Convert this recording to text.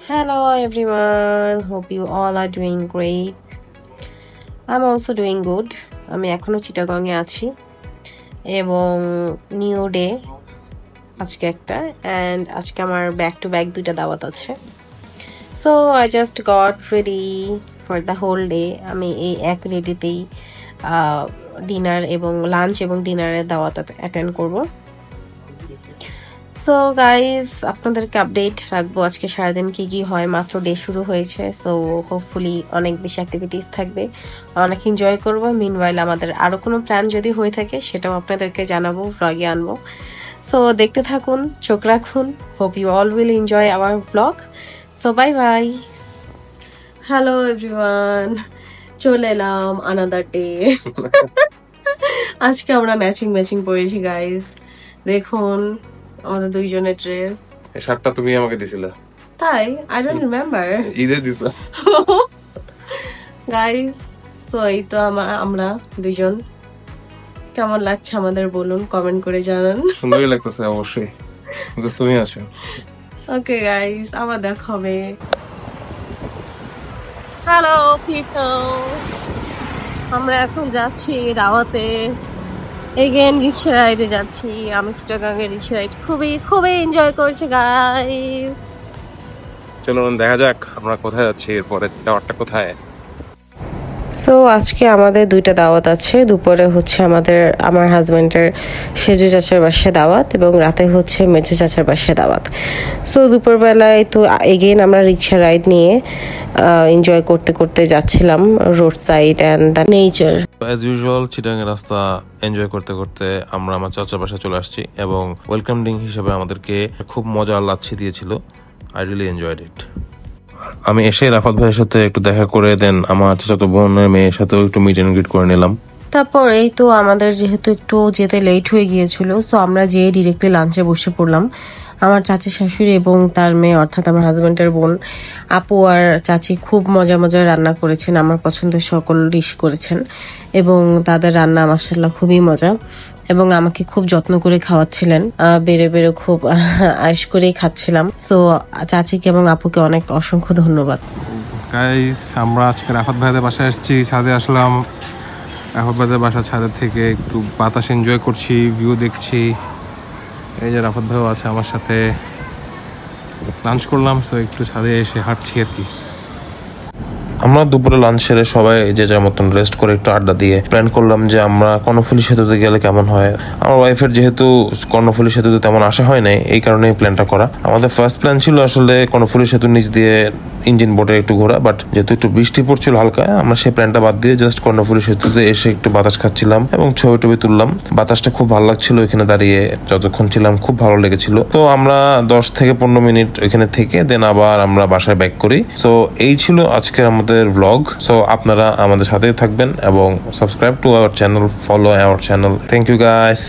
Hello everyone, hope you all are doing great. I'm also doing good. আমি এখনো চিটাগং এ আছি এবং নিউ ডে আজকে একটা and আজকে আমার ব্যাক টু ব্যাক দুইটা দাওয়াত আছে. So I just got ready for the whole day. আমি এই এক রেডিতেই ডিনার এবং লাঞ্চ এবং ডিনারের দাওয়াত অ্যাটেন্ড করব. সো গাইজ আপনাদেরকে আপডেট রাখবো আজকে সারাদিন কি হয়. মাত্র ডে শুরু হয়েছে, সো হোপফুলি অনেক বেশি অ্যাক্টিভিটিস থাকবে, অনেক এনজয় করবো. মিনওয়াইল আমাদের আরো কোনো প্ল্যান যদি হয়ে থাকে সেটাও আপনাদেরকে জানাবো, ভ্লগে আনবো. সো দেখতে থাকুন, চোখ রাখুন. Hope you all will enjoy our vlog. So bye bye. Hello everyone, চলে এলাম আনাদার ডে. আজকে আমরা ম্যাচিং পরেছি গাইজ. দেখুন আমাদের দুইজনের ড্রেস. এই শার্টটা তুমি আমাকে দিছিলে তাই? I don't remember. ঈদে দিছো গাইস. সো এই তো আমরা দুইজন. কেমন লাগছে আমাদের বলুন, কমেন্ট করে জানান. সুন্দরই লাগতেছে অবশ্যই, বিকজ তুমি আছো. ওকে গাইস, আবার দেখা হবে. হ্যালো পিপল, আমরা এখন যাচ্ছি দাওয়াতে. এগেন রিক্সা রাইডে যাচ্ছি. আমি চিটাগাংয়ের রিক্সা রাইড খুবই এনজয় করছি গাইস. চলো দেখা যাক আমরা কোথায় যাচ্ছি, এরপরে যাওয়ারটা কোথায়. সো আজকে আমাদের দুইটা দাওয়াত আছে. দুপুরে হচ্ছে আমার হাজবেন্ডের সেজু চাচার বাসায় দাওয়াত এবং রাতে হচ্ছে মেজু চাচার বাসায় দাওয়াত. সো দুপুরবেলায় তো এগেইন আমরা রিক্সা রাইড নিয়ে এনজয় করতে যাচ্ছিলাম road side and the nature. As usual চিটাগাংয়ের রাস্তা এনজয় করতে আমরা আমার চাচার বাসায় চলে আসছি এবং ওয়েলকাম ড্রিঙ্ক হিসেবে আমাদেরকে খুব মজার লাচ্ছি দিয়েছিল. আই রিয়েলি এনজয়েড ইট. আমি এসে রাফাত ভাইয়ের সাথে একটু দেখা করে দেন আমার চাচাতো বোনের মেয়ের সাথেও একটু মিট এন্ড গ্রিট করে নিলাম. তারপর এই তো আমাদের যেহেতু একটু যেতে লেট হয়ে গিয়েছিল, সো আমরা যেয়ে ডিরেক্টলি লাঞ্চে বসে পড়লাম. আমার চাচি শাশুড়ি এবং তার মেয়ে অর্থাৎ আমার হাজবেন্ডের বোন আপু আর চাচি খুব মজার রান্না করেছেন. আমার পছন্দের সকল ডিশ করেছেন এবং তাদের রান্না মাশাআল্লাহ খুবই মজা এবং আমাকে খুব যত্ন করে খাওয়াচ্ছিলেন. বেড়ে খুব আয়েশ করেই খাচ্ছিলাম. সো চাচিকে এবং আপুকে অনেক অসংখ্য ধন্যবাদ. গাইস, আমরা আজকে রাফাত ভাইদের বাসায় এসেছি. ছাদে আসলাম. রাফাত ভাইদের বাসা ছাদের থেকে একটু বাতাস এনজয় করছি, ভিউ দেখছি. এই যে রাফাত ভাইও আছে আমার সাথে. লাঞ্চ করলাম, তো একটু ছাদে এসে হাঁটছি আর কি. আমরা দুপুরে লাঞ্চ সেরে সবাই যে যার মতন রেস্ট করে একটু আড্ডা দিয়ে প্ল্যান করলাম যে আমরা কর্ণফুলী সেতুতে গেলে কেমন হয়. আমার ওয়াইফের যেহেতু কর্ণফুলী সেতুতে তেমন আসা হয় নাই, এই কারণে এই প্ল্যানটা করা. আমাদের ফার্স্ট প্ল্যান ছিল আসলে কর্ণফুলী সেতুর নিচ দিয়ে ইঞ্জিন বোটে একটু ঘোরা, বাট যেহেতু একটু বৃষ্টি পড়ছিল হালকা, আমরা সেই প্ল্যানটা বাদ দিয়ে জাস্ট কর্ণফুলী সেতুতে এসে একটু বাতাস খাচ্ছিলাম এবং ছবি তুললাম. বাতাসটা খুব ভালো লাগছিল এখানে দাঁড়িয়ে, যতক্ষণ ছিলাম খুব ভালো লেগেছিল. তো আমরা 10 থেকে 15 মিনিট এখানে থেকে দেন আবার আমরা বাসায় ব্যাক করি. সো এই ছিল আজকের আমাদের ব্লগ. সো আপনারা আমাদের সাথেই থাকবেন এবং subscribe to our channel, follow our channel. Thank you guys.